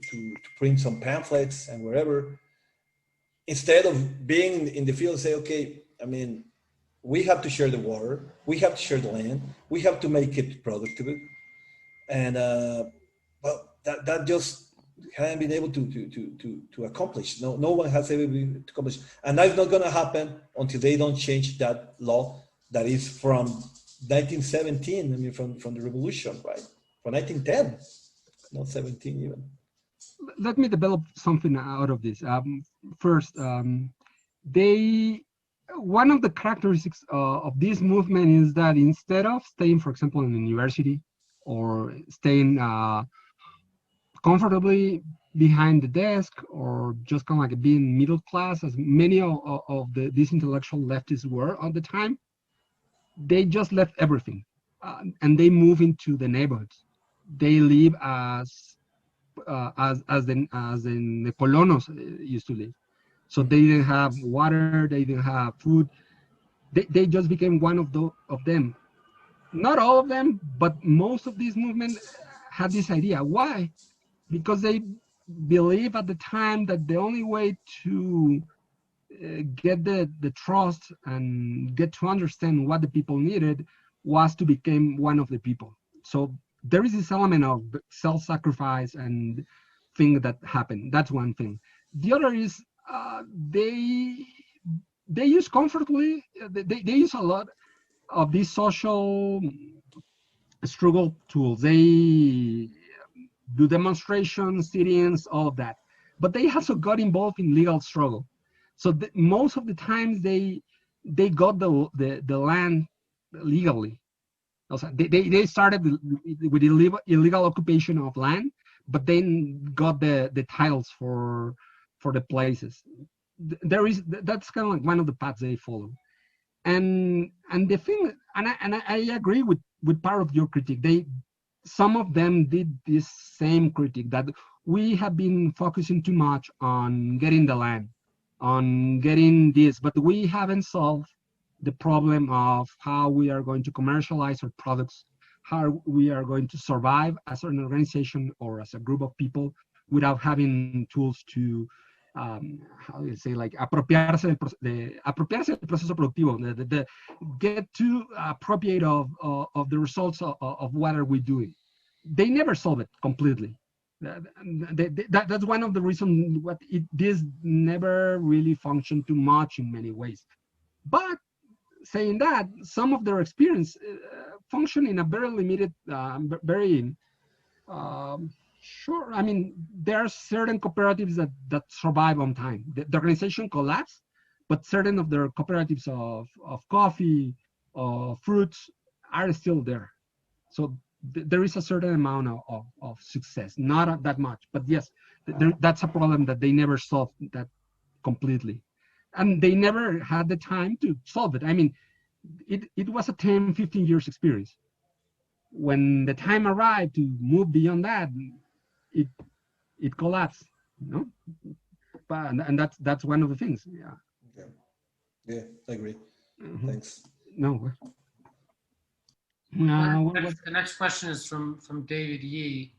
print some pamphlets and wherever, instead of being in the field, say, okay, I mean, we have to share the water, we have to share the land, we have to make it productive, and well, that just haven't been able to accomplish. No one has ever been able to accomplish, and that's not going to happen until they don't change that law that is from 1917. I mean, from the revolution, right? From 1910, not 17 even. Let me develop something out of this. First, one of the characteristics of this movement is that instead of staying, for example, in the university or staying comfortably behind the desk or just kind of like being middle class, as many of these intellectual leftists were at the time, they just left everything and they move into the neighborhoods. They live as in the colonos used to live. So they didn't have water, they didn't have food. They just became one of them. Not all of them, but most of these movements had this idea. Why? Because they believe at the time that the only way to get the trust and get to understand what the people needed was to become one of the people. So there is this element of self-sacrifice and thing that happened. That's one thing. The other is they use comfortably, they use a lot of these social struggle tools. They do demonstrations, sit-ins, all of that. But they also got involved in legal struggle. So most of the times they got the land legally. Also, they started with illegal occupation of land, but then got the titles for the places. That's kind of like one of the paths they follow. And the thing, and I agree with part of your critique. Some of them did this same critique that we have been focusing too much on getting the land, on getting this, but we haven't solved the problem of how we are going to commercialize our products, how we are going to survive as an organization or as a group of people without having tools to, how do you say, like apropiarse del proceso productivo, get to appropriate of the results of what are we doing. They never solve it completely. That's one of the reasons this never really functioned too much in many ways. But saying that, some of their experience function in a very limited, very sure. I mean, there are certain cooperatives that survive on time. The organization collapsed, but certain of their cooperatives of coffee, of fruits are still there. So there is a certain amount of success, not that much, but yes, that's a problem that they never solved that completely. And they never had the time to solve it. I mean, it was a 10, 15 years experience. When the time arrived to move beyond that, it collapsed, you know? But, and that's one of the things, yeah. Yeah, I agree. Mm-hmm. Thanks. No. The next question is from David Yee.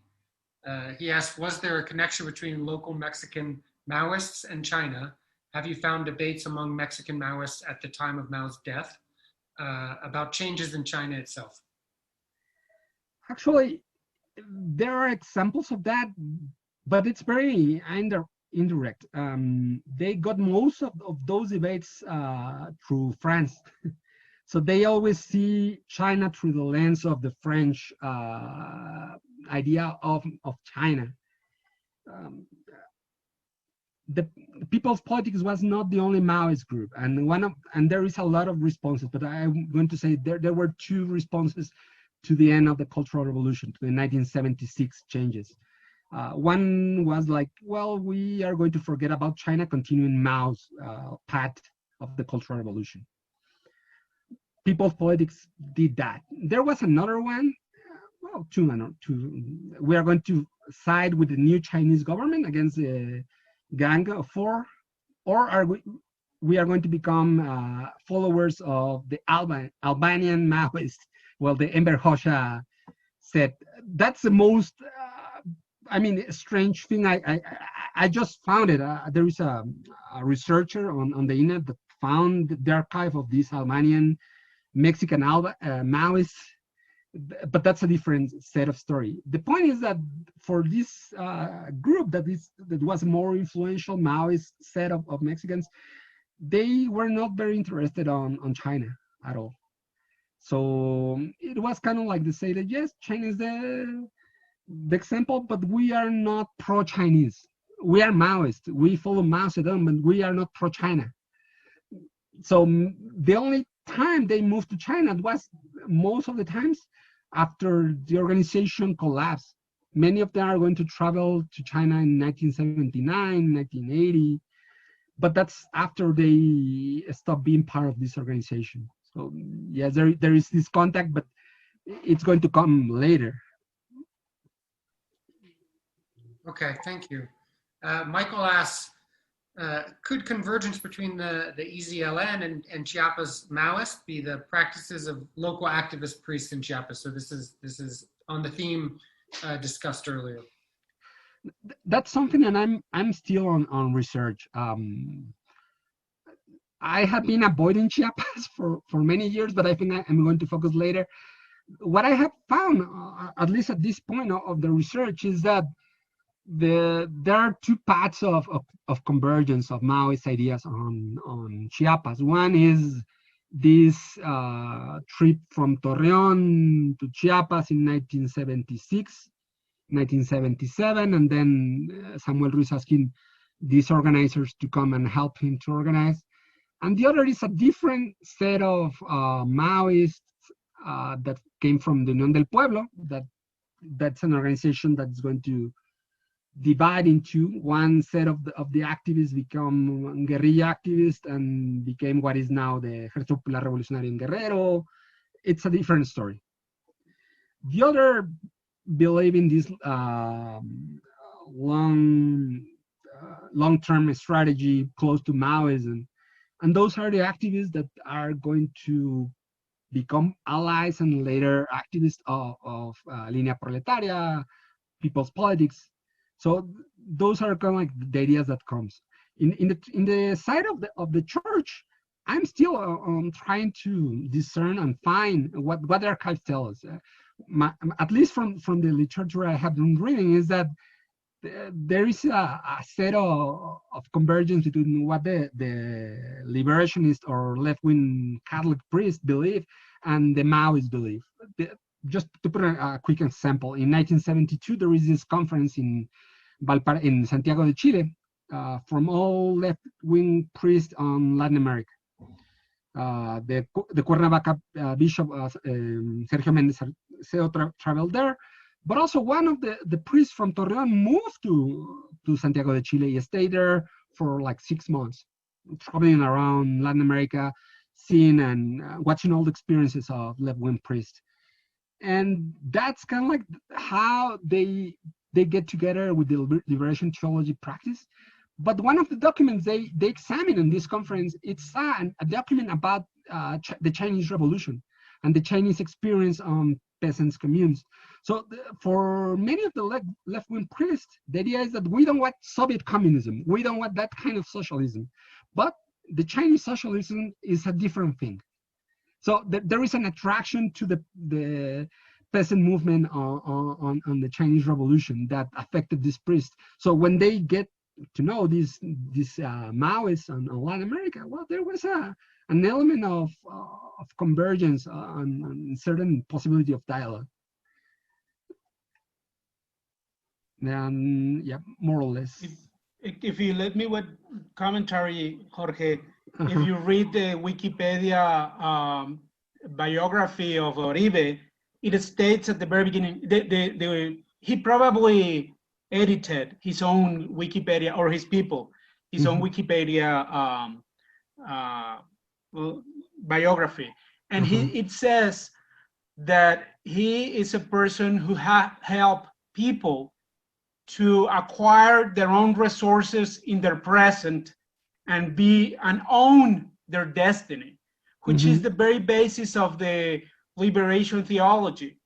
He asked, was there a connection between local Mexican Maoists and China? Have you found debates among Mexican Maoists at the time of Mao's death about changes in China itself? Actually, there are examples of that, but it's very indirect. They got most of those debates through France. So they always see China through the lens of the French idea of China. The People's Politics was not the only Maoist group, and there is a lot of responses, but I'm going to say there were two responses to the end of the Cultural Revolution, to the 1976 changes. One was like, well, we are going to forget about China, continuing Mao's path of the Cultural Revolution. People's Politics did that. There was another one, well, two. We are going to side with the new Chinese government against the Gang of Four, or are we are going to become followers of the Albanian Maoists? Well, the Enver Hoxha said that's the most, strange thing I I just found it. There is a researcher on the internet that found the archive of these Albanian Mexican Maoists, but that's a different set of story. The point is that for this group that was a more influential Maoist set of Mexicans, they were not very interested on China at all. So it was kind of like they say that yes, China is the example, but we are not pro-Chinese. We are Maoist. We follow Mao Zedong, but we are not pro-China. So the only time they moved to China was most of the times after the organization collapsed. Many of them are going to travel to China in 1979, 1980, but that's after they stopped being part of this organization. So yes, there is this contact, but it's going to come later. Okay, thank you. Michael asks, could convergence between the EZLN and Chiapas Maoists be the practices of local activist priests in Chiapas? So this is on the theme discussed earlier. That's something that I'm still on research. I have been avoiding Chiapas for many years, but I think I'm going to focus later. What I have found, at least at this point of the research, is that there are two paths of convergence of Maoist ideas on Chiapas. One is this trip from Torreon to Chiapas in 1976, 1977, and then Samuel Ruiz asking these organizers to come and help him to organize. And the other is a different set of Maoists that came from the Unión del Pueblo. That's an organization that's going to divide into one set of the activists become guerrilla activists and became what is now the Ejército Popular Revolucionario en Guerrero. It's a different story. The other believe in this long-term strategy close to Maoism, and those are the activists that are going to become allies and later activists of Línea Proletaria, People's Politics. So those are kind of like the ideas that comes in the side of the church. I'm still trying to discern and find what the archives tell us. At least from the literature I have been reading, is that there is a set of convergence between what the liberationist or left-wing Catholic priests believe and the Maoists believe. Just to put a quick example, in 1972 there is this conference in Santiago de Chile from all left-wing priests on Latin America. The Cuernavaca Bishop Sergio Méndez Arceo traveled there, but also one of the priests from Torreón moved to Santiago de Chile. He stayed there for like 6 months, traveling around Latin America, seeing and watching all the experiences of left-wing priests. And that's kind of like how they get together with the liberation theology practice. But one of the documents they examined in this conference, it's a document about the Chinese Revolution and the Chinese experience on peasants' communes. So for many of the left-wing priests, the idea is that we don't want Soviet communism. We don't want that kind of socialism. But the Chinese socialism is a different thing. So there is an attraction to the peasant movement on the Chinese Revolution that affected these priests. So when they get to know these Maoists on Latin America, well, there was an element of convergence on certain possibility of dialogue. And yeah, more or less. If you let me with commentary, Jorge, if you read the Wikipedia biography of Oribe, it states at the very beginning, he probably edited his own Wikipedia, or his people, his own Wikipedia biography. And it says that he is a person who helped people to acquire their own resources in their present and own their destiny, which is the very basis of the liberation theology,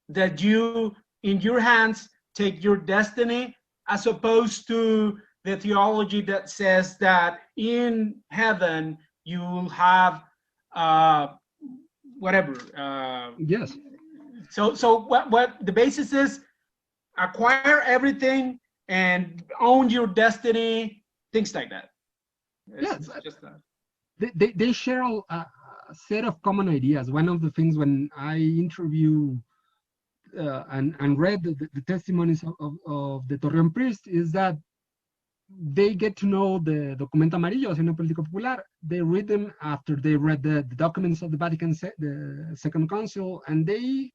that you, in your hands, take your destiny as opposed to the theology that says that in heaven you'll have whatever. Yes. So what the basis is, acquire everything and own your destiny, things like that. It's just that. They share a set of common ideas. One of the things when I interview and read the testimonies of the Torreón priest is that they get to know the Documento Amarillo, Signo Político Popular. They read them after they read the documents of the Vatican, the Second Council, and they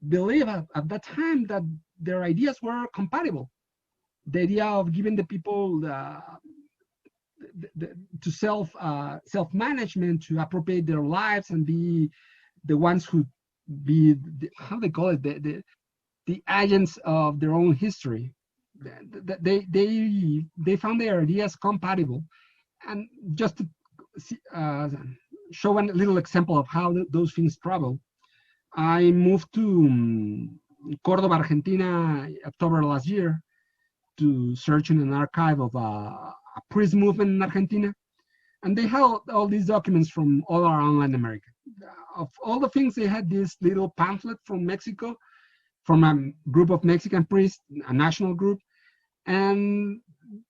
believe at that time that their ideas were compatible. The idea of giving the people to self-management, to appropriate their lives and be the ones who be how they call it, the agents of their own history. They found their ideas compatible. And just to show one little example of how those things travel, I moved to Cordoba, Argentina, October last year, to search in an archive of a priest movement in Argentina. And they held all these documents from all around Latin America. Of all the things, they had this little pamphlet from Mexico, from a group of Mexican priests, a national group. And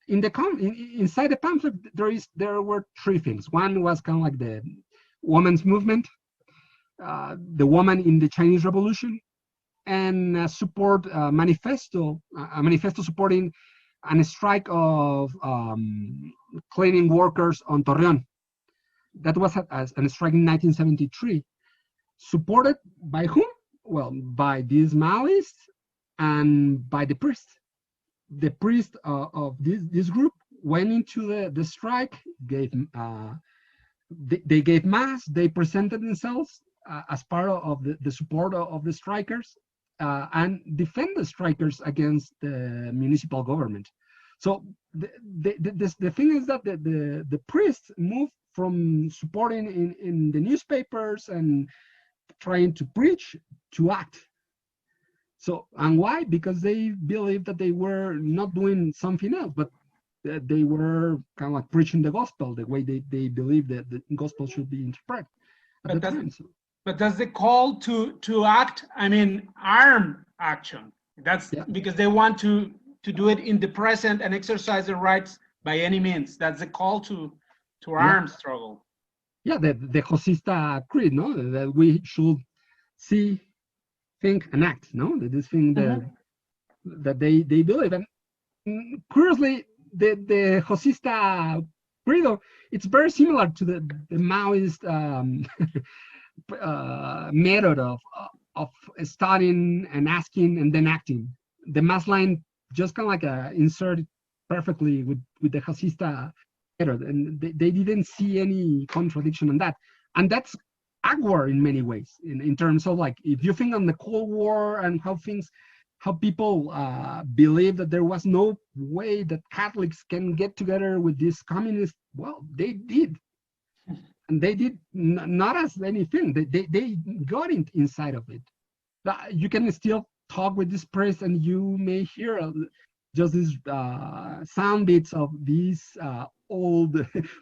inside the pamphlet, there were three things. One was kind of like the women's movement, the woman in the Chinese Revolution, and a manifesto supporting a strike of cleaning workers on Torreón. That was a strike in 1973. Supported by whom? Well, by these Maoists and by the priests. The priest of this group went into the strike, they gave mass, they presented themselves as part of the support of the strikers, and defend the strikers against the municipal government. So the thing is that the priests moved from supporting in the newspapers and trying to preach to act. So, and why? Because they believed that they were not doing something else, but they were kind of like preaching the gospel the way they believed that the gospel should be interpreted at the time. So. But does the call to act, I mean, arm action? That's because they want to do it in the present and exercise their rights by any means. That's the call to arm struggle. Yeah, the Josista creed, no? That we should see, think, and act, no? This thing that they believe. And curiously, the Josista credo, it's very similar to the Maoist method of studying and asking and then acting. The mass line just kind of like inserted perfectly with the Josista method, and they didn't see any contradiction in that. And that's awkward in many ways, in terms of like, if you think on the Cold War and how people believe that there was no way that Catholics can get together with these communists. Well, they did. And they did not as anything. They got inside of it. You can still talk with this priest, and you may hear just these sound bits of these old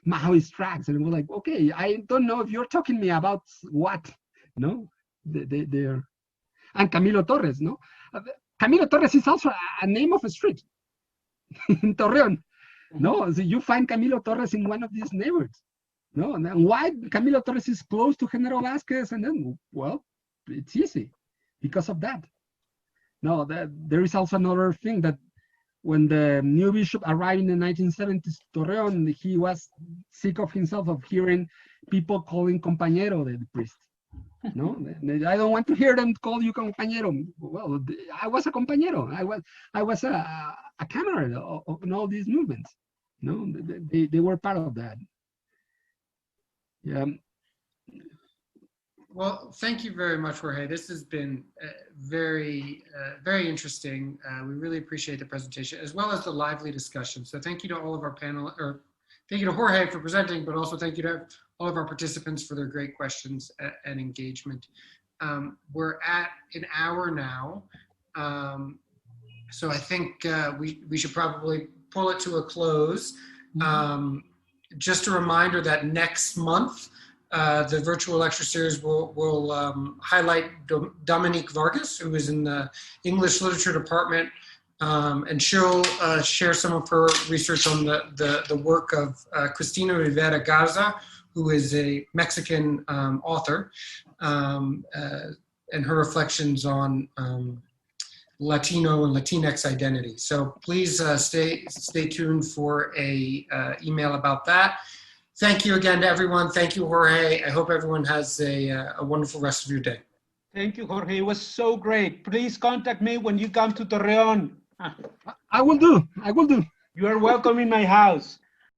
Maoist tracks, and we're like, okay, I don't know if you're talking to me about what, no? They're and Camilo Torres, no? Camilo Torres is also a name of a street in Torreón, no? So you find Camilo Torres in one of these neighborhoods. No, and why Camilo Torres is close to Genaro Vázquez, and then, well, it's easy because of that. No, there is also another thing that when the new bishop arrived in the 1970s to Torreón, he was sick of himself of hearing people calling compañero the priest. No, I don't want to hear them call you compañero. Well, I was a compañero. I was a camarade of all these movements. No, they were part of that. Yeah. Well, thank you very much, Jorge. This has been very interesting. We really appreciate the presentation as well as the lively discussion. So thank you to all of our panel, or thank you to Jorge for presenting, but also thank you to all of our participants for their great questions and engagement. We're at an hour now. So I think we should probably pull it to a close. Just a reminder that next month, the virtual lecture series will highlight Dominique Vargas, who is in the English Literature Department, and she'll share some of her research on the work of Cristina Rivera Garza, who is a Mexican author, and her reflections on Latino and Latinx identity. So please stay tuned for a email about that. Thank you again to everyone. Thank you, Jorge. I hope everyone has a wonderful rest of your day. Thank you, Jorge. It was so great. Please contact me when you come to Torreon. I will do. You are welcome in my house.